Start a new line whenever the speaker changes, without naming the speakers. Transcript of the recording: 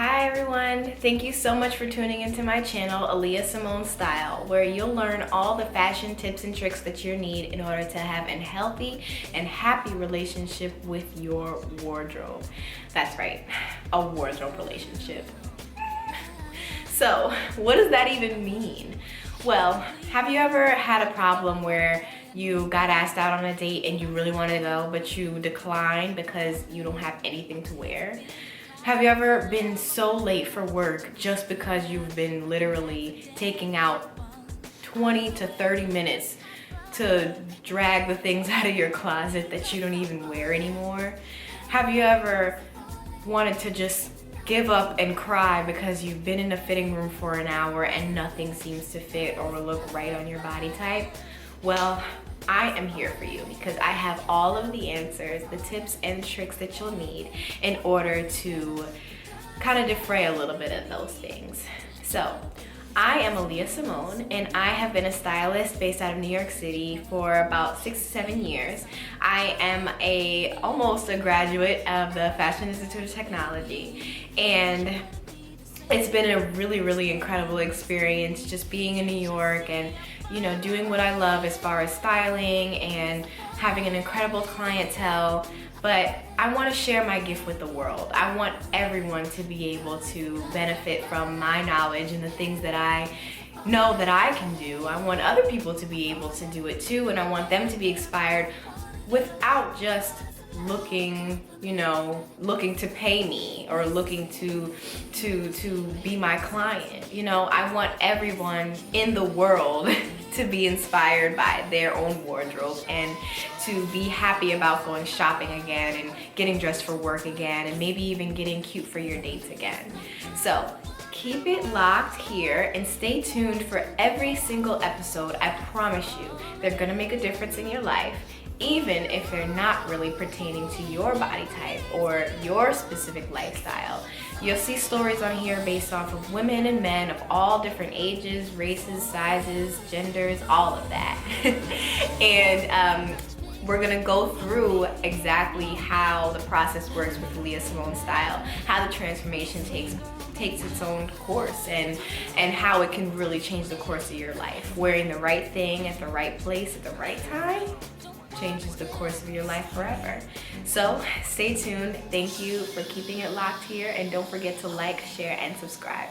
Hi everyone, thank you so much for tuning into my channel, Aaliyah Simone Style, where you'll learn all the fashion tips and tricks that you need in order to have a healthy and happy relationship with your wardrobe. That's right, a wardrobe relationship. So, what does that even mean? Well, have you ever had a problem where you got asked out on a date and you really wanted to go, but you declined because you don't have anything to wear? Have you ever been so late for work just because you've been literally taking out 20 to 30 minutes to drag the things out of your closet that you don't even wear anymore? Have you ever wanted to just give up and cry because you've been in a fitting room for an hour and nothing seems to fit or look right on your body type? Well, I am here for you because I have all of the answers, the tips and tricks that you'll need in order to kind of defray a little bit of those things. So, I am Aaliyah Simone and I have been a stylist based out of New York City for about 6 to 7 years. I am almost a graduate of the Fashion Institute of Technology, and it's been a really incredible experience just being in New York and doing what I love as far as styling and having an incredible clientele. But I want to share my gift with the world. I want everyone to be able to benefit from my knowledge and the things that I know that I can do. I want other people to be able to do it too, and I want them to be inspired without just looking to pay me or looking to be my client. I want everyone in the world to be inspired by their own wardrobe and to be happy about going shopping again and getting dressed for work again and maybe even getting cute for your dates again. So keep it locked here and stay tuned for every single episode. I promise you, they're gonna make a difference in your life, even if they're not really pertaining to your body type or your specific lifestyle. You'll see stories on here based off of women and men of all different ages, races, sizes, genders, all of that. And we're gonna go through exactly how the process works with Aaliyah Simone Style, how the transformation takes its own course, and how it can really change the course of your life. Wearing the right thing at the right place at the right time changes the course of your life forever. So stay tuned. Thank you for keeping it locked here, and don't forget to like, share, and subscribe.